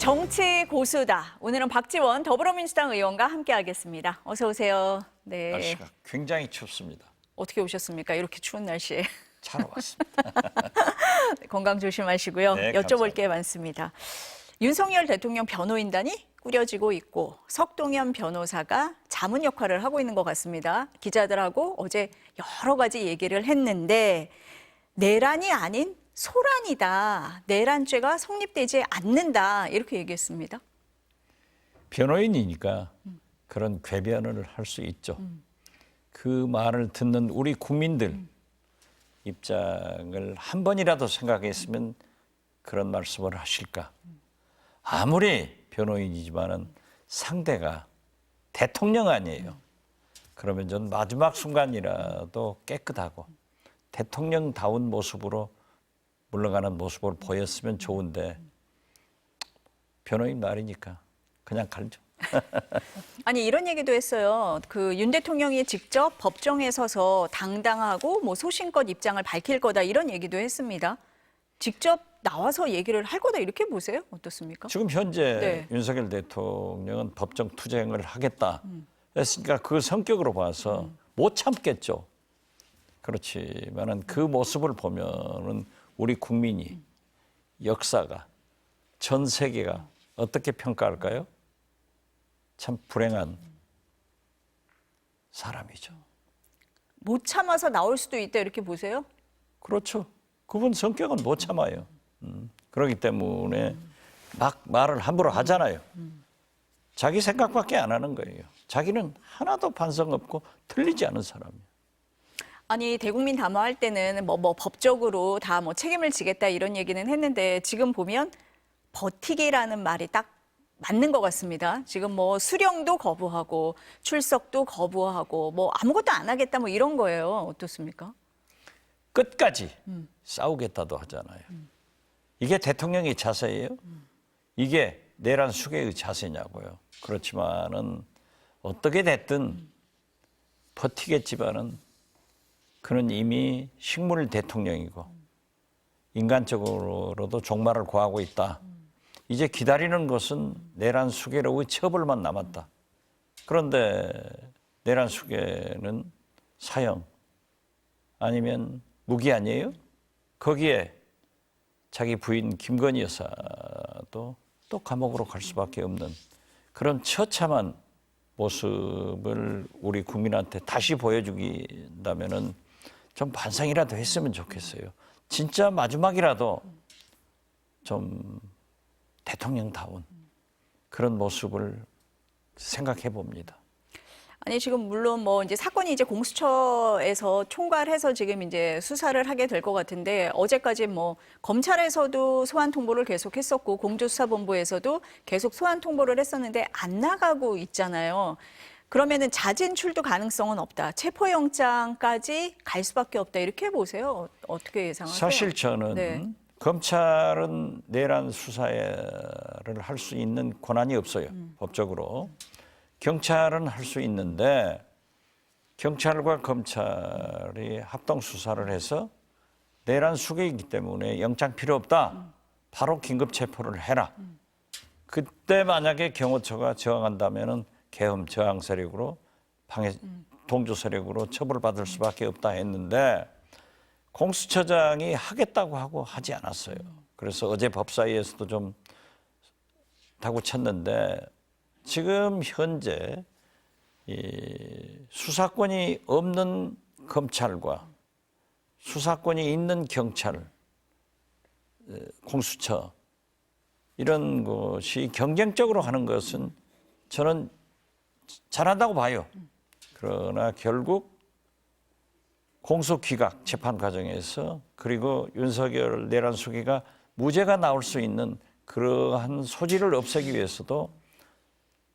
정치 고수다. 오늘은 박지원 더불어민주당 의원과 함께하겠습니다. 어서 오세요. 네. 날씨가 굉장히 춥습니다. 어떻게 오셨습니까? 이렇게 추운 날씨에. 차로 왔습니다. 건강 조심하시고요. 네, 여쭤볼 감사합니다. 게 많습니다. 윤석열 대통령 변호인단이 꾸려지고 있고 석동현 변호사가 자문 역할을 하고 있는 것 같습니다. 기자들하고 어제 여러 가지 얘기를 했는데 내란이 아닌 소란이다. 내란죄가 성립되지 않는다. 이렇게 얘기했습니다. 변호인이니까 그런 궤변을 할 수 있죠. 그 말을 듣는 우리 국민들 입장을 한 번이라도 생각했으면 그런 말씀을 하실까. 아무리 변호인이지만은 상대가 대통령 아니에요. 그러면 전 마지막 순간이라도 깨끗하고 대통령다운 모습으로 물러가는 모습을 보였으면 좋은데 변호인 말이니까 그냥 갈죠. 아니 이런 얘기도 했어요. 그 윤 대통령이 직접 법정에 서서 당당하고 뭐 소신껏 입장을 밝힐 거다 이런 얘기도 했습니다. 직접 나와서 얘기를 할 거다 이렇게 보세요? 어떻습니까? 지금 현재 네. 윤석열 대통령은 법정 투쟁을 하겠다 했으니까 그 성격으로 봐서 못 참겠죠. 그렇지만은 그 모습을 보면은 우리 국민이 역사가 전 세계가 어떻게 평가할까요? 참 불행한 사람이죠. 못 참아서 나올 수도 있다 이렇게 보세요? 그렇죠. 그분 성격은 못 참아요. 그렇기 때문에 막 말을 함부로 하잖아요. 자기 생각밖에 안 하는 거예요. 자기는 하나도 반성 없고 틀리지 않은 사람이에요. 아니 대국민 담화할 때는 뭐 법적으로 다 뭐 책임을 지겠다 이런 얘기는 했는데 지금 보면 버티기라는 말이 딱 맞는 것 같습니다. 지금 뭐 수령도 거부하고 출석도 거부하고 뭐 아무것도 안 하겠다 뭐 이런 거예요. 어떻습니까? 끝까지 싸우겠다도 하잖아요. 이게 대통령의 자세예요? 이게 내란 수계의 자세냐고요. 그렇지만은 어떻게 됐든 버티겠지만은 그는 이미 식물 대통령이고 인간적으로도 종말을 고하고 있다. 이제 기다리는 것은 내란 수계로의 처벌만 남았다. 그런데 내란 수계는 사형 아니면 무기 아니에요? 거기에 자기 부인 김건희 여사도 또 감옥으로 갈 수밖에 없는 그런 처참한 모습을 우리 국민한테 다시 보여주긴다면은 좀 반성이라도 했으면 좋겠어요. 진짜 마지막이라도 좀 대통령다운 그런 모습을 생각해 봅니다. 아니 지금 물론 뭐 이제 사건이 이제 공수처에서 총괄해서 지금 이제 수사를 하게 될 것 같은데 어제까지 뭐 검찰에서도 소환 통보를 계속했었고 공조수사본부에서도 계속 소환 통보를 했었는데 안 나가고 있잖아요. 그러면은 자진 출두 가능성은 없다. 체포영장까지 갈 수밖에 없다. 이렇게 보세요. 어떻게 예상하세요? 사실 저는 네. 검찰은 내란 수사를 할 수 있는 권한이 없어요. 법적으로. 경찰은 할 수 있는데 경찰과 검찰이 합동 수사를 해서 내란 수계이기 때문에 영장 필요 없다. 바로 긴급 체포를 해라. 그때 만약에 경호처가 저항한다면은 계엄 저항 세력으로 방해 동조 세력으로 처벌받을 수밖에 없다 했는데 공수처장이 하겠다고 하고 하지 않았어요. 그래서 어제 법사위에서도 좀 다구쳤는데 지금 현재 이 수사권이 없는 검찰과 수사권이 있는 경찰, 공수처 이런 것이 경쟁적으로 하는 것은 저는 잘한다고 봐요. 그러나 결국 공소기각 재판 과정에서 그리고 윤석열 내란 수기가 무죄가 나올 수 있는 그러한 소지를 없애기 위해서도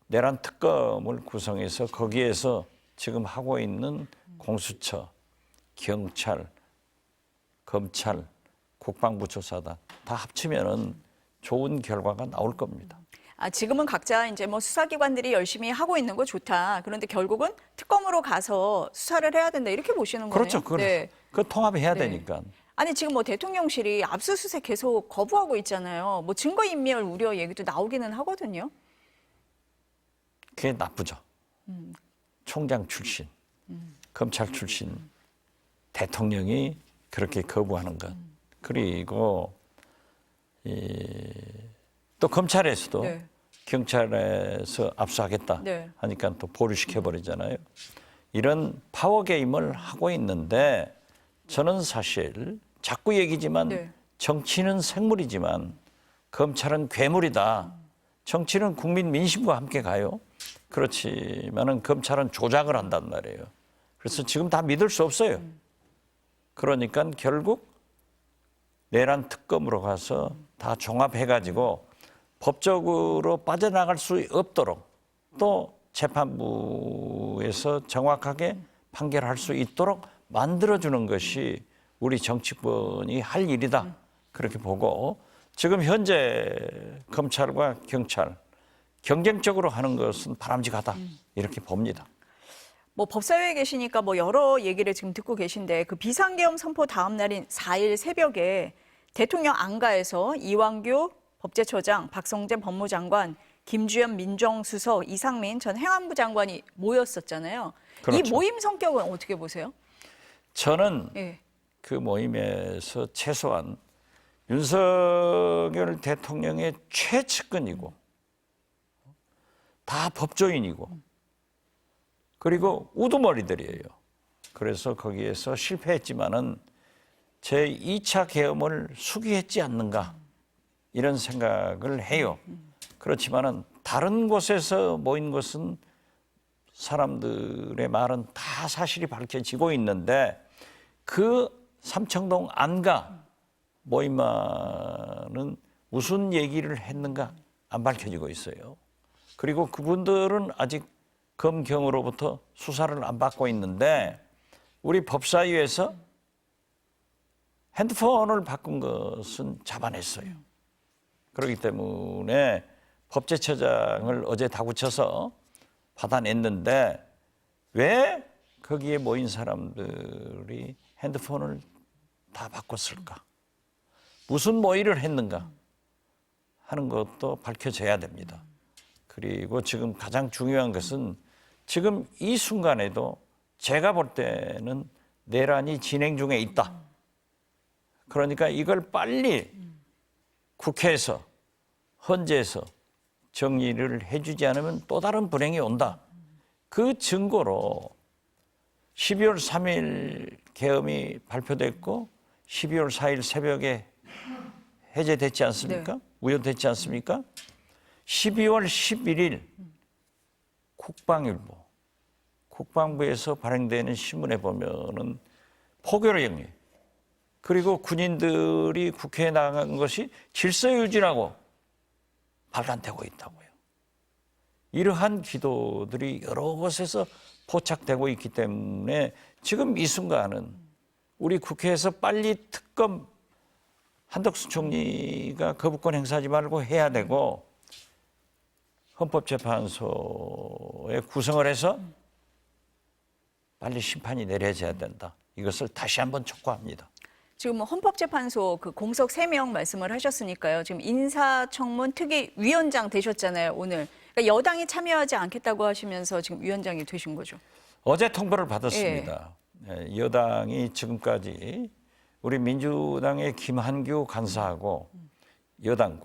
내란 특검을 구성해서 거기에서 지금 하고 있는 공수처, 경찰, 검찰, 국방부 조사단 다 합치면은 좋은 결과가 나올 겁니다. 아, 지금은 각자 이제 뭐 수사기관들이 열심히 하고 있는 거 좋다. 그런데 결국은 특검으로 가서 수사를 해야 된다. 이렇게 보시는 거네요. 그렇죠. 그 통합해야 네. 되니까. 아니 지금 뭐 대통령실이 압수수색 계속 거부하고 있잖아요. 뭐 증거인멸 우려 얘기도 나오기는 하거든요. 그게 나쁘죠. 총장 출신, 검찰 출신 대통령이 그렇게 거부하는 것. 그리고 또 검찰에서도 네. 경찰에서 압수하겠다 네. 하니까 또 보류시켜 버리잖아요. 이런 파워 게임을 하고 있는데 저는 사실 자꾸 얘기지만 네. 정치는 생물이지만 검찰은 괴물이다. 정치는 국민 민심과 함께 가요. 그렇지만은 검찰은 조작을 한단 말이에요. 그래서 지금 다 믿을 수 없어요. 그러니까 결국 내란 특검으로 가서 다 종합해가지고 법적으로 빠져나갈 수 없도록 또 재판부에서 정확하게 판결할 수 있도록 만들어주는 것이 우리 정치권이 할 일이다. 그렇게 보고 지금 현재 검찰과 경찰 경쟁적으로 하는 것은 바람직하다. 이렇게 봅니다. 뭐 법사위에 계시니까 뭐 여러 얘기를 지금 듣고 계신데 그 비상계엄 선포 다음 날인 4일 새벽에 대통령 안가에서 이완규 법제처장, 박성재 법무장관, 김주현 민정수석, 이상민 전 행안부 장관이 모였었잖아요. 그렇죠. 이 모임 성격은 어떻게 보세요? 저는 예. 그 모임에서 최소한 윤석열 대통령의 최측근이고 다 법조인이고 그리고 우두머리들이에요. 그래서 거기에서 실패했지만은 제 2차 계엄을 수기했지 않는가 이런 생각을 해요. 그렇지만은 다른 곳에서 모인 것은 사람들의 말은 다 사실이 밝혀지고 있는데 그 삼청동 안가 모임만은 무슨 얘기를 했는가 안 밝혀지고 있어요. 그리고 그분들은 아직 검경으로부터 수사를 안 받고 있는데 우리 법사위에서 핸드폰을 바꾼 것은 잡아냈어요. 그렇기 때문에 법제처장을 어제 다구쳐서 받아냈는데 왜 거기에 모인 사람들이 핸드폰을 다 바꿨을까? 무슨 모의를 했는가 하는 것도 밝혀져야 됩니다. 그리고 지금 가장 중요한 것은 지금 이 순간에도 제가 볼 때는 내란이 진행 중에 있다. 그러니까 이걸 빨리 국회에서 헌재에서 정리를 해주지 않으면 또 다른 불행이 온다. 그 증거로 12월 3일 계엄이 발표됐고 12월 4일 새벽에 해제됐지 않습니까? 네. 무효됐지 않습니까? 12월 11일 국방부에서 발행되는 신문에 보면은 포교로 영리 그리고 군인들이 국회에 나간 것이 질서 유지라고 발간되고 있다고요. 이러한 기도들이 여러 곳에서 포착되고 있기 때문에 지금 이 순간은 우리 국회에서 빨리 특검 한덕수 총리가 거부권 행사하지 말고 해야 되고 헌법재판소에 구성을 해서 빨리 심판이 내려져야 된다. 이것을 다시 한번 촉구합니다. 지금 헌법재판소 그 공석 3명 말씀을 하셨으니까요. 지금 인사청문 특위위원장 되셨잖아요, 오늘. 그러니까 여당이 참여하지 않겠다고 하시면서 지금 위원장이 되신 거죠. 어제 통보를 받았습니다. 여당이 지금까지 우리 민주당의 김한규 간사하고 여당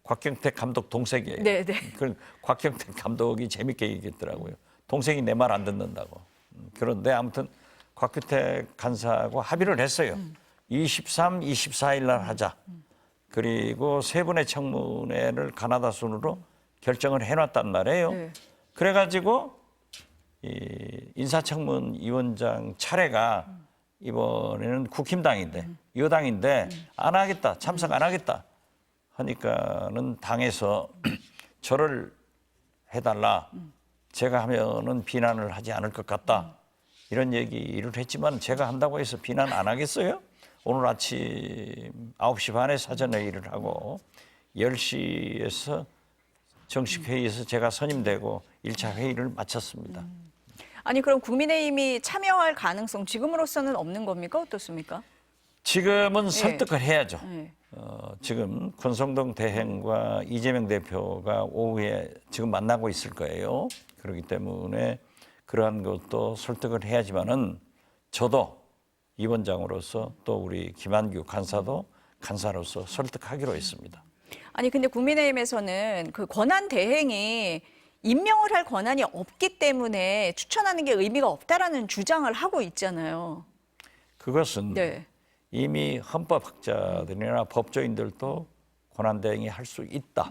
곽경택 감독 동생이에요. 네, 네. 그 곽경택 감독이 재밌게 얘기했더라고요. 동생이 내 말 안 듣는다고. 그런데 아무튼 곽경택 간사하고 합의를 했어요. 23, 24일 날 하자. 그리고 세 분의 청문회를 가나다 순으로 결정을 해놨단 말이에요. 네. 그래가지고 이 인사청문 위원장 차례가 이번에는 국힘당인데 여당인데 안 하겠다, 참석 안 하겠다 하니까는 당에서 저를 해달라. 제가 하면은 비난을 하지 않을 것 같다. 이런 얘기를 했지만 제가 한다고 해서 비난 안 하겠어요? 오늘 아침 9시 반에 사전회의를 하고 10시에서 정식 회의에서 제가 선임되고 1차 회의를 마쳤습니다. 아니 그럼 국민의힘이 참여할 가능성 지금으로서는 없는 겁니까? 어떻습니까? 지금은 설득을 해야죠. 네. 지금 권성동 대행과 이재명 대표가 오후에 지금 만나고 있을 거예요. 그렇기 때문에 그러한 것도 설득을 해야지만은 저도 위원장으로서 또 우리 김한규 간사로서 설득하기로 했습니다. 아니 근데 국민의힘에서는 그 권한 대행이 임명을 할 권한이 없기 때문에 추천하는 게 의미가 없다라는 주장을 하고 있잖아요. 그것은 네. 이미 헌법학자들이나 법조인들도 권한대행이 할 수 있다.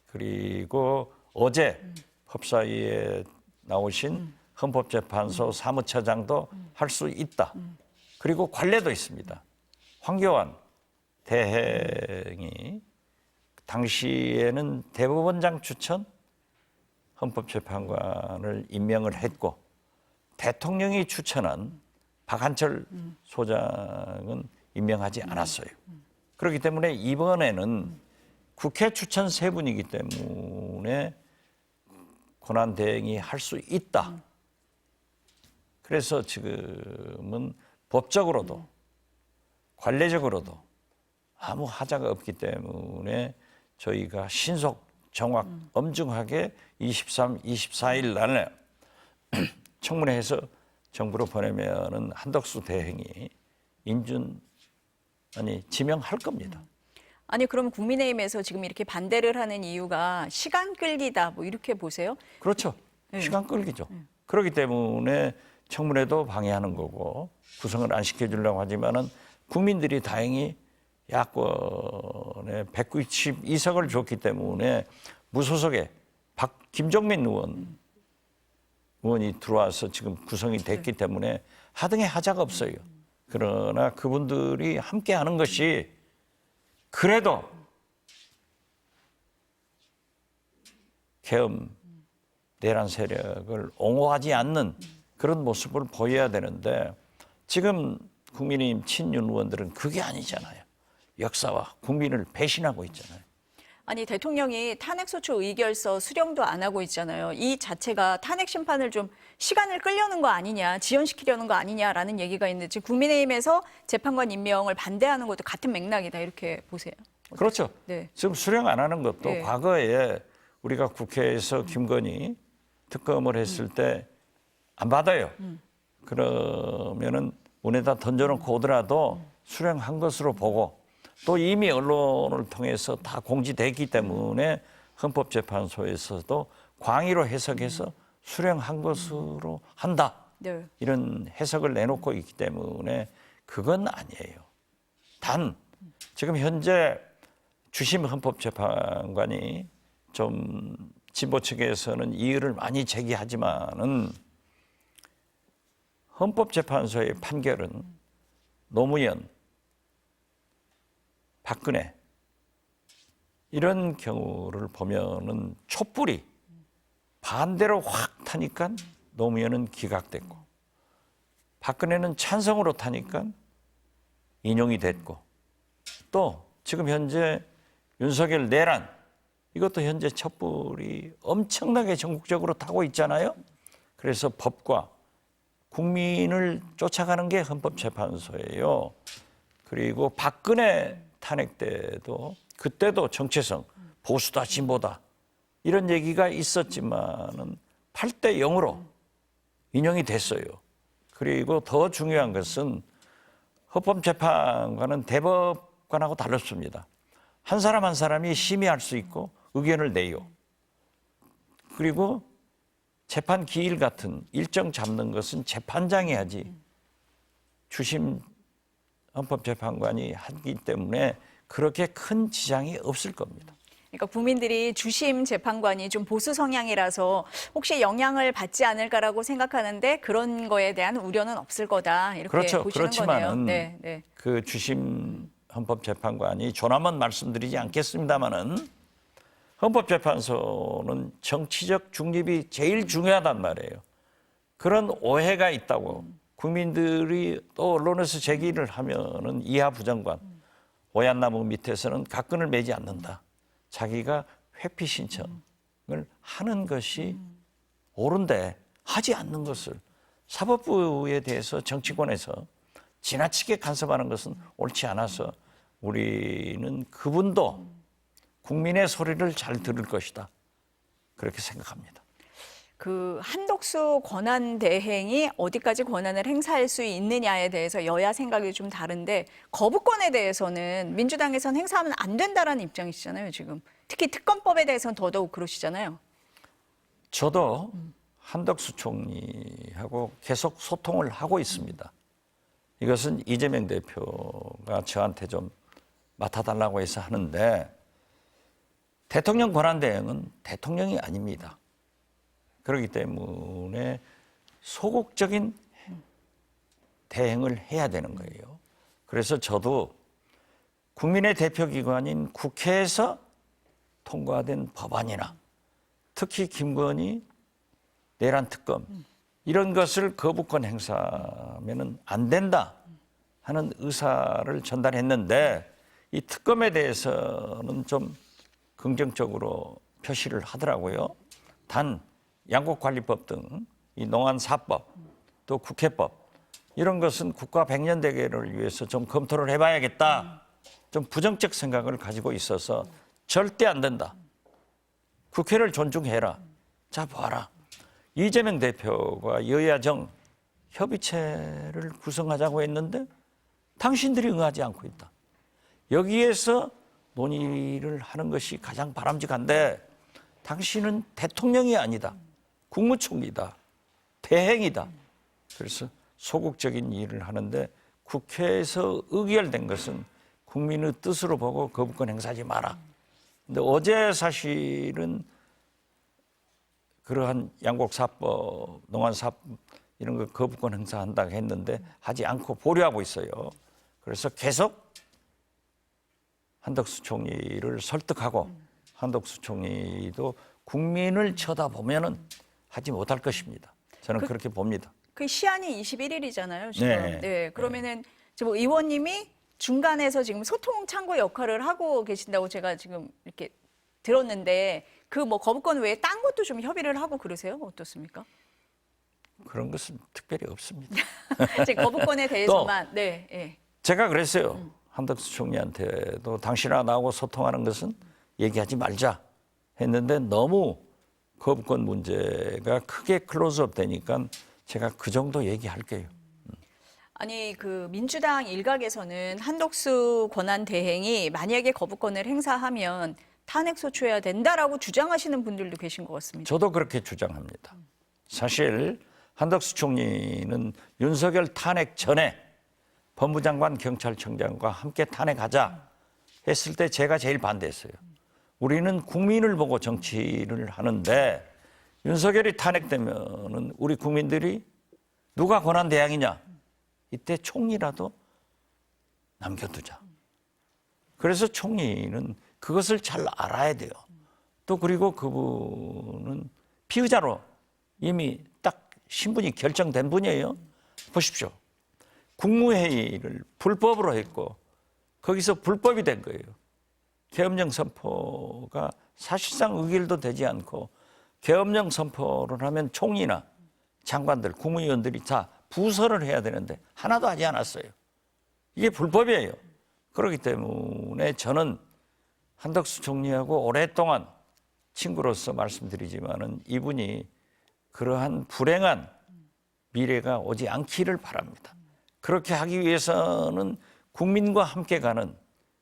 그리고 어제 법사위에 나오신 헌법재판소 사무처장도 할 수 있다. 그리고 관례도 있습니다. 황교안 대행이 당시에는 대법원장 추천 헌법재판관을 임명을 했고 대통령이 추천한 박한철 소장은 임명하지 않았어요. 그렇기 때문에 이번에는 국회 추천 세 분이기 때문에 권한대행이 할 수 있다. 그래서 지금은 법적으로도 관례적으로도 아무 하자가 없기 때문에 저희가 신속, 정확, 엄중하게 23, 24일 날에 청문회에서 정부로 보내면은 한덕수 대행이 지명할 겁니다. 아니 그럼 국민의힘에서 지금 이렇게 반대를 하는 이유가 시간 끌기다 뭐 이렇게 보세요? 그렇죠. 시간 끌기죠. 그렇기 때문에 청문회도 방해하는 거고 구성을 안 시켜주려고 하지만은 국민들이 다행히 야권에 192석을 줬기 때문에 무소속의 김종민 의원이 들어와서 지금 구성이 됐기 때문에 하등의 하자가 없어요. 그러나 그분들이 함께 하는 것이 그래도 계엄 내란 세력을 옹호하지 않는 그런 모습을 보여야 되는데 지금 국민의힘 친윤 의원들은 그게 아니잖아요. 역사와 국민을 배신하고 있잖아요. 아니 대통령이 탄핵소추 의결서 수령도 안 하고 있잖아요. 이 자체가 탄핵 심판을 좀 시간을 끌려는 거 아니냐, 지연시키려는 거 아니냐라는 얘기가 있는데 지금 국민의힘에서 재판관 임명을 반대하는 것도 같은 맥락이다 이렇게 보세요. 그렇죠. 네. 지금 수령 안 하는 것도 네. 과거에 우리가 국회에서 김건희 특검을 했을 때 안 받아요. 그러면은 문에다 던져놓고 오더라도 수령한 것으로 보고 또 이미 언론을 통해서 다 공지됐기 때문에 헌법재판소에서도 광의로 해석해서 수령한 것으로 한다. 네. 이런 해석을 내놓고 있기 때문에 그건 아니에요. 단 지금 현재 주심 헌법재판관이 좀 진보 측에서는 이의를 많이 제기하지만은 헌법재판소의 판결은 노무현, 박근혜 이런 경우를 보면은 촛불이 반대로 확 타니까 노무현은 기각됐고 박근혜는 찬성으로 타니까 인용이 됐고 또 지금 현재 윤석열 내란 이것도 현재 촛불이 엄청나게 전국적으로 타고 있잖아요. 그래서 법과 국민을 쫓아가는 게 헌법재판소예요. 그리고 박근혜 탄핵 때도 그때도 정체성 보수다 진보다 이런 얘기가 있었지만은 8대 0으로 인용이 됐어요. 그리고 더 중요한 것은 헌법재판관은 대법관하고 다릅니다. 한 사람 한 사람이 심의할 수 있고 의견을 내요. 그리고 재판 기일 같은 일정 잡는 것은 재판장이 하지 주심 헌법재판관이 하기 때문에 그렇게 큰 지장이 없을 겁니다. 그러니까 국민들이 주심 재판관이 좀 보수 성향이라서 혹시 영향을 받지 않을까라고 생각하는데 그런 거에 대한 우려는 없을 거다 이렇게 그렇죠. 보시는 그렇지만은 거네요. 네, 네. 그 주심 헌법재판관이 조남은 말씀드리지 않겠습니다마는 헌법재판소는 정치적 중립이 제일 중요하단 말이에요. 그런 오해가 있다고 국민들이 또 언론에서 제기를 하면은 이하 부장관 오얏나무 밑에서는 각근을 매지 않는다. 자기가 회피 신청을 하는 것이 옳은데 하지 않는 것을 사법부에 대해서 정치권에서 지나치게 간섭하는 것은 옳지 않아서 우리는 그분도 국민의 소리를 잘 들을 것이다. 그렇게 생각합니다. 그 한덕수 권한 대행이 어디까지 권한을 행사할 수 있느냐에 대해서 여야 생각이 좀 다른데 거부권에 대해서는 민주당에서는 행사하면 안 된다라는 입장이시잖아요, 지금. 특히 특검법에 대해서는 더더욱 그러시잖아요. 저도 한덕수 총리하고 계속 소통을 하고 있습니다. 이것은 이재명 대표가 저한테 좀 맡아달라고 해서 하는데 대통령 권한 대행은 대통령이 아닙니다. 그렇기 때문에 소극적인 대행을 해야 되는 거예요. 그래서 저도 국민의 대표기관인 국회에서 통과된 법안이나 특히 김건희 내란 특검 이런 것을 거부권 행사하면 안 된다 하는 의사를 전달했는데 이 특검에 대해서는 좀 긍정적으로 표시를 하더라고요. 단 양곡관리법 등 이 농안사법 또 국회법 이런 것은 국가 백년대계를 위해서 좀 검토를 해봐야겠다. 좀 부정적 생각을 가지고 있어서 절대 안 된다. 국회를 존중해라. 자 봐라. 이재명 대표가 여야정 협의체를 구성하자고 했는데 당신들이 응하지 않고 있다. 여기에서 논의를 하는 것이 가장 바람직한데 당신은 대통령이 아니다. 국무총리다. 대행이다. 그래서 소극적인 일을 하는데 국회에서 의결된 것은 국민의 뜻으로 보고 거부권 행사하지 마라. 근데 어제 사실은 그러한 양곡사법, 농안사법 이런 거 거부권 행사한다고 했는데 하지 않고 보류하고 있어요. 그래서 계속 한덕수 총리를 설득하고 한덕수 총리도 국민을 쳐다보면은 하지 못할 것입니다. 저는 그렇게 봅니다. 그 시한이 21일이잖아요, 지금. 네. 네. 그러면은 지금 의원님이 중간에서 지금 소통 창구 역할을 하고 계신다고 제가 지금 이렇게 들었는데 그 뭐 거부권 외에 딴 것도 좀 협의를 하고 그러세요? 어떻습니까? 그런 것은 특별히 없습니다. 이제 거부권에 대해서만 네. 네. 제가 그랬어요. 한덕수 총리한테도 당신하고 나하고 소통하는 것은 얘기하지 말자 했는데 너무 거부권 문제가 크게 클로즈업 되니까 제가 그 정도 얘기할게요. 아니 그 민주당 일각에서는 한덕수 권한 대행이 만약에 거부권을 행사하면 탄핵 소추해야 된다라고 주장하시는 분들도 계신 것 같습니다. 저도 그렇게 주장합니다. 사실 한덕수 총리는 윤석열 탄핵 전에 법무장관 경찰청장과 함께 탄핵하자 했을 때 제가 제일 반대했어요. 우리는 국민을 보고 정치를 하는데 윤석열이 탄핵되면은 우리 국민들이 누가 권한 대항이냐? 이때 총리라도 남겨두자. 그래서 총리는 그것을 잘 알아야 돼요. 또 그리고 그분은 피의자로 이미 딱 신분이 결정된 분이에요. 보십시오. 국무회의를 불법으로 했고 거기서 불법이 된 거예요. 계엄령 선포가 사실상 의결도 되지 않고 계엄령 선포를 하면 총리나 장관들, 국무위원들이 다 부서를 해야 되는데 하나도 하지 않았어요. 이게 불법이에요. 그렇기 때문에 저는 한덕수 총리하고 오랫동안 친구로서 말씀드리지만은 이분이 그러한 불행한 미래가 오지 않기를 바랍니다. 그렇게 하기 위해서는 국민과 함께 가는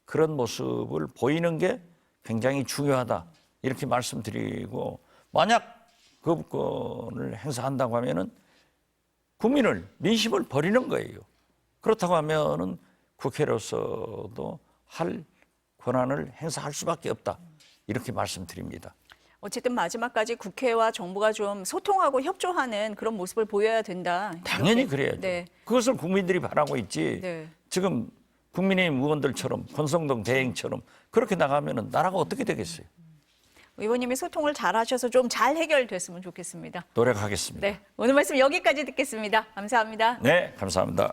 그런 모습을 보이는 게 굉장히 중요하다. 이렇게 말씀드리고 만약 거부권을 행사한다고 하면은 국민을 민심을 버리는 거예요. 그렇다고 하면은 국회로서도 할 권한을 행사할 수밖에 없다. 이렇게 말씀드립니다. 어쨌든 마지막까지 국회와 정부가 좀 소통하고 협조하는 그런 모습을 보여야 된다. 당연히 이렇게. 그래야죠. 네. 그것을 국민들이 바라고 있지. 네. 지금 국민의힘 의원들처럼 권성동 대행처럼 그렇게 나가면 나라가 어떻게 되겠어요? 의원님이 소통을 잘 하셔서 좀 잘 해결됐으면 좋겠습니다. 노력하겠습니다. 네. 오늘 말씀 여기까지 듣겠습니다. 감사합니다. 네, 감사합니다.